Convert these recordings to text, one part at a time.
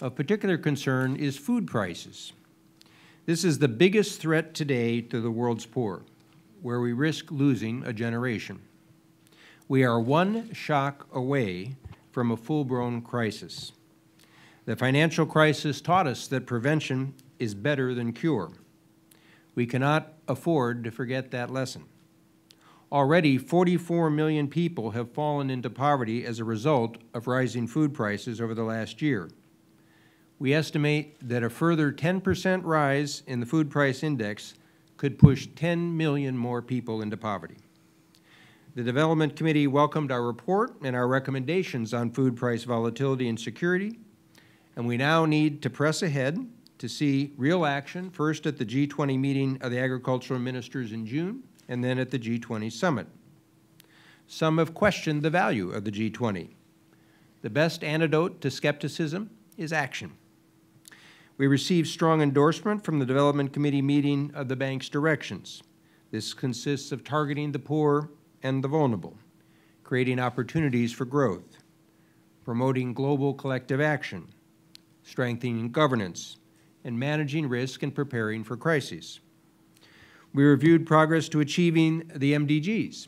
Of particular concern is food prices. This is the biggest threat today to the world's poor, where we risk losing a generation. We are one shock away from a full-blown crisis. The financial crisis taught us that prevention is better than cure. We cannot afford to forget that lesson. Already, 44 million people have fallen into poverty as a result of rising food prices over the last year. We estimate that a further 10% rise in the food price index could push 10 million more people into poverty. The Development Committee welcomed our report and our recommendations on food price volatility and security, and we now need to press ahead to see real action, first at the G20 meeting of the agricultural ministers in June, and then at the G20 summit. Some have questioned the value of the G20. The best antidote to skepticism is action. We received strong endorsement from the Development Committee meeting of the bank's directions. This consists of targeting the poor and the vulnerable, creating opportunities for growth, promoting global collective action, strengthening governance, and managing risk and preparing for crises. We reviewed progress to achieving the MDGs.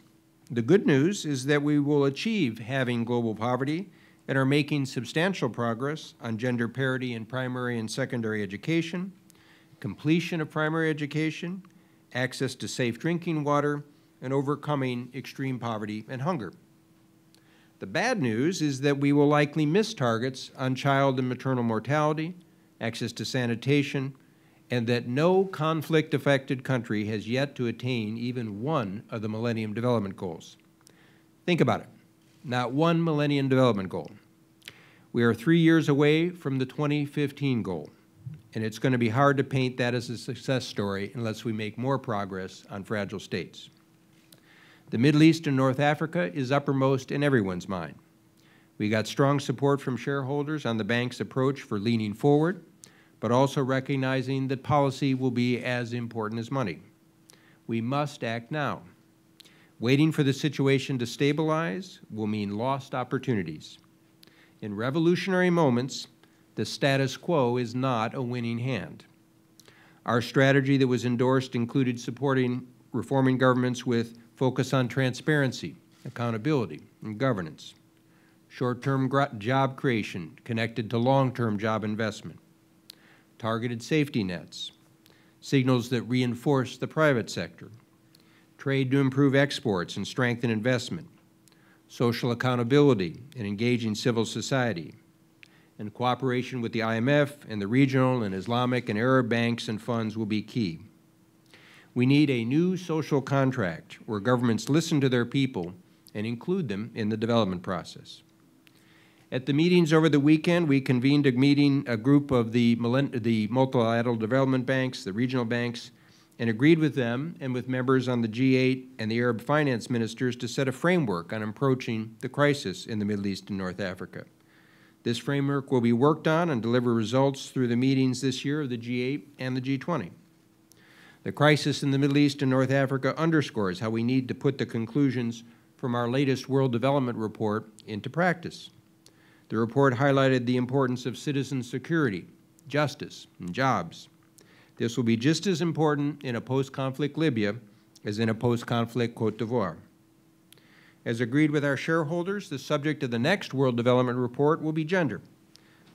The good news is that we will achieve halving global poverty and are making substantial progress on gender parity in primary and secondary education, completion of primary education, access to safe drinking water, and overcoming extreme poverty and hunger. The bad news is that we will likely miss targets on child and maternal mortality, access to sanitation, and that no conflict-affected country has yet to attain even one of the Millennium Development Goals. Think about it. Not one Millennium Development Goal. We are 3 years away from the 2015 goal, and it's going to be hard to paint that as a success story unless we make more progress on fragile states. The Middle East and North Africa is uppermost in everyone's mind. We got strong support from shareholders on the bank's approach for leaning forward, but also recognizing that policy will be as important as money. We must act now. Waiting for the situation to stabilize will mean lost opportunities. In revolutionary moments, the status quo is not a winning hand. Our strategy that was endorsed included supporting reforming governments with focus on transparency, accountability, and governance, short-term job creation connected to long-term job investment, targeted safety nets, signals that reinforce the private sector, trade to improve exports and strengthen investment, social accountability and engaging civil society, and cooperation with the IMF and the regional and Islamic and Arab banks and funds will be key. We need a new social contract where governments listen to their people and include them in the development process. At the meetings over the weekend, we convened a group of the multilateral development banks, the regional banks, and agreed with them and with members on the G8 and the Arab finance ministers to set a framework on approaching the crisis in the Middle East and North Africa. This framework will be worked on and deliver results through the meetings this year of the G8 and the G20. The crisis in the Middle East and North Africa underscores how we need to put the conclusions from our latest World Development Report into practice. The report highlighted the importance of citizen security, justice, and jobs. This will be just as important in a post-conflict Libya as in a post-conflict Cote d'Ivoire. As agreed with our shareholders, the subject of the next World Development Report will be gender.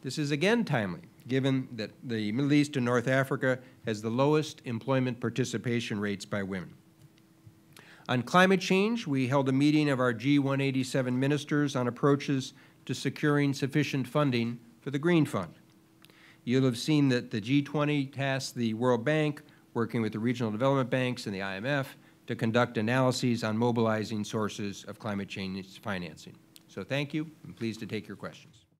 This is again timely, given that the Middle East and North Africa has the lowest employment participation rates by women. On climate change, we held a meeting of our G187 ministers on approaches to securing sufficient funding for the Green Fund. You'll have seen that the G20 tasked the World Bank, working with the regional development banks and the IMF, to conduct analyses on mobilizing sources of climate change financing. So thank you. I'm pleased to take your questions.